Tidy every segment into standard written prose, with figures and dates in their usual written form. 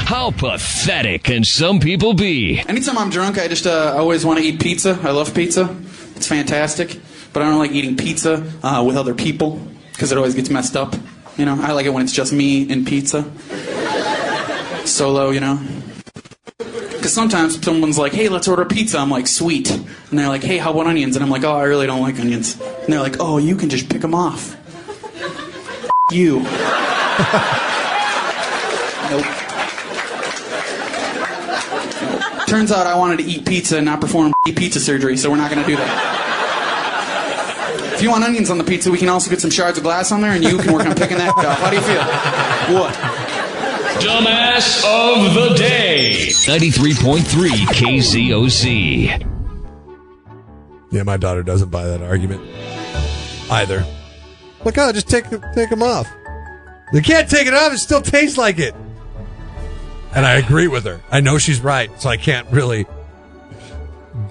How pathetic can some people be? Anytime I'm drunk, I just always want to eat pizza. I love pizza. It's fantastic. But I don't like eating pizza with other people because it always gets messed up. You know, I like it when it's just me and pizza. Solo, you know. Because sometimes someone's like, hey, let's order pizza. I'm like, sweet. And they're like, hey, how about onions? And I'm like, oh, I really don't like onions. And they're like, oh, you can just pick them off. You. Nope. Turns out I wanted to eat pizza and not perform pizza surgery, so we're not going to do that. If you want onions on the pizza, we can also get some shards of glass on there, and you can work on picking that off. How do you feel? What? Dumbass of the Day. 93.3 KZOC. Yeah, my daughter doesn't buy that argument either. Look, oh, just take them off. You can't take it off. It still tastes like it. And I agree with her. I know she's right, so I can't really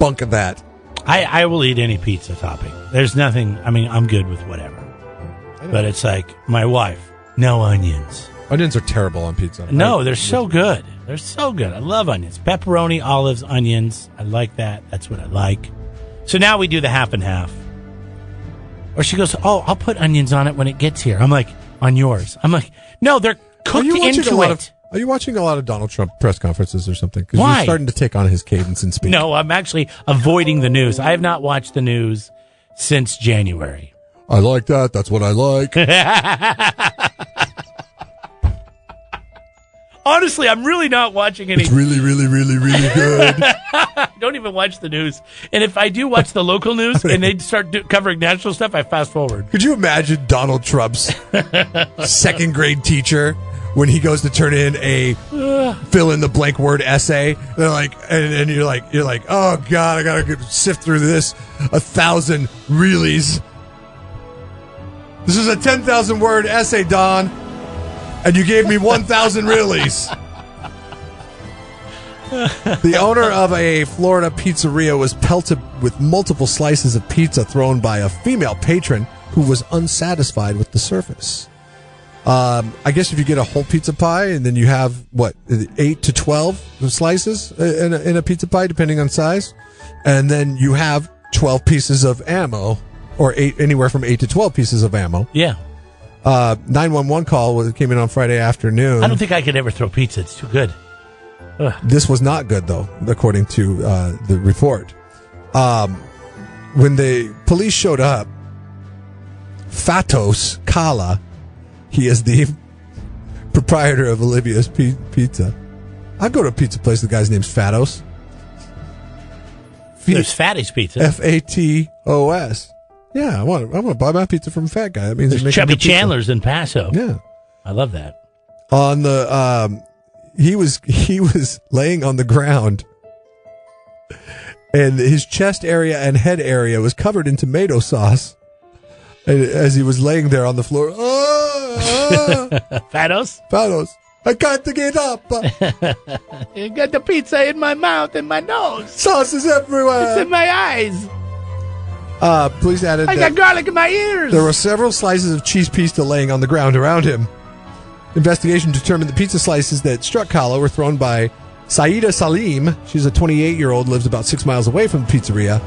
bunk at that. I will eat any pizza topping. There's nothing, I mean, I'm good with whatever. But it's like, my wife, no onions. Onions are terrible on pizza. No, they're so good. They're so good. I love onions. Pepperoni, olives, onions. I like that. That's what I like. So now we do the half and half. Or she goes, oh, I'll put onions on it when it gets here. I'm like, on yours. I'm like, no, they're cooked into it. Are you watching a lot of Donald Trump press conferences or something? Because Why? you're starting to take on his cadence and speak. No, I'm actually avoiding the news. I have not watched the news since January. I like that. That's what I like. Honestly, I'm really not watching any. It's really, really, really, really good. I don't even watch the news. And if I do watch the local news and they start covering national stuff, I fast forward. Could you imagine Donald Trump's second grade teacher when he goes to turn in a fill in the blank word essay? They're like, and you're like, oh God, I gotta sift through this 1,000 reallys. This is a 10,000 word essay, Don, and you gave me 1,000 reallys. The owner of a Florida pizzeria was pelted with multiple slices of pizza thrown by a female patron who was unsatisfied with the service. I guess if you get a whole pizza pie and then you have, 8 to 12 slices in a pizza pie, depending on size, and then you have 12 pieces of ammo, or anywhere from 8 to 12 pieces of ammo. Yeah. 911 call came in on Friday afternoon. I don't think I could ever throw pizza. It's too good. Ugh. This was not good, though, according to the report. When the police showed up, Fatos Kala, he is the proprietor of Olivia's Pizza. I go to a pizza place, the guy's name's Fatos. There's Fatty's Pizza. Fatos. Yeah, I want to buy my pizza from a fat guy. That means there's Chubby Chandler's in Paso. Yeah. I love that. On the he was laying on the ground, and his chest area and head area was covered in tomato sauce. And as he was laying there on the floor, Fatos, I can't get up. You got the pizza in my mouth and my nose. Sauce is everywhere. It's in my eyes. Police added I got garlic in my ears. There were several slices of cheese pizza laying on the ground around him. Investigation determined the pizza slices that struck Kala were thrown by Saida Salim. She's a 28-year-old, lives about 6 miles away from the pizzeria.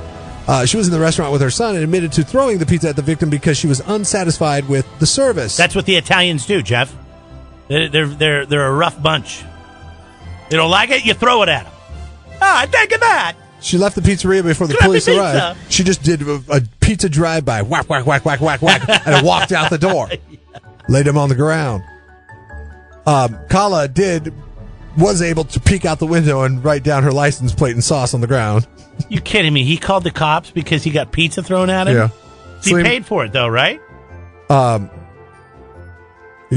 She was in the restaurant with her son and admitted to throwing the pizza at the victim because she was unsatisfied with the service. That's what the Italians do, Jeff. They're a rough bunch. They don't like it, you throw it at them. Think of that. She left the pizzeria before the police arrived. She just did a pizza drive-by, whack, whack, whack, whack, whack, whack, and walked out the door. Laid him on the ground. Kala was able to peek out the window and write down her license plate and sauce on the ground. You kidding me? He called the cops because he got pizza thrown at him? Yeah. He paid for it, though, right?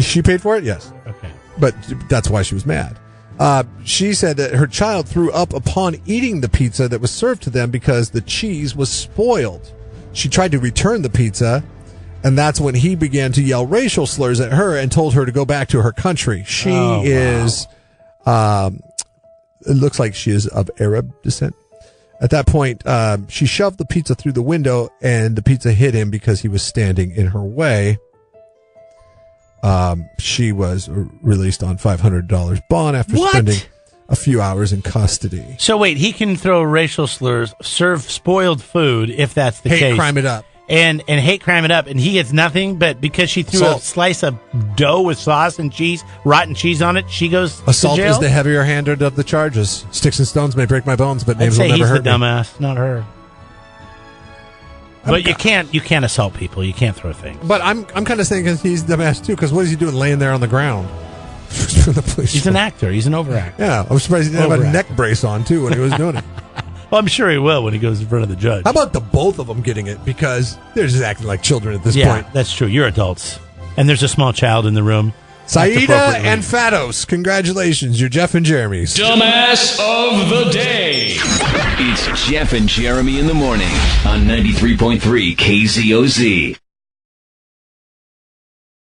She paid for it? Yes. Okay. But that's why she was mad. She said that her child threw up upon eating the pizza that was served to them because the cheese was spoiled. She tried to return the pizza, and that's when he began to yell racial slurs at her and told her to go back to her country. She is, it looks like she is of Arab descent. At that point, she shoved the pizza through the window, and the pizza hit him because he was standing in her way. She was released on $500 bond after spending a few hours in custody. So wait, he can throw racial slurs, serve spoiled food if that's the case. Hate crime it up. And hate crime it up, and he gets nothing, but because she threw a slice of dough with sauce and cheese, rotten cheese on it, she goes Assault to jail? is the heavier handed of the charges. Sticks and stones may break my bones, but names will never hurt me. I'd say he's the dumbass, not her. But you can't assault people. You can't throw things. But I'm kind of thinking he's the dumbass too, because what is he doing laying there on the ground? He's an actor. He's an overactor. Yeah, I'm surprised he didn't have a neck brace on too when he was doing it. Well, I'm sure he will when he goes in front of the judge. How about the both of them getting it? Because they're just acting like children at this point. Yeah, that's true. You're adults. And there's a small child in the room. Saida and Fatos, congratulations. You're Jeff and Jeremy's Dumbass of the Day. It's Jeff and Jeremy in the morning on 93.3 KZOZ.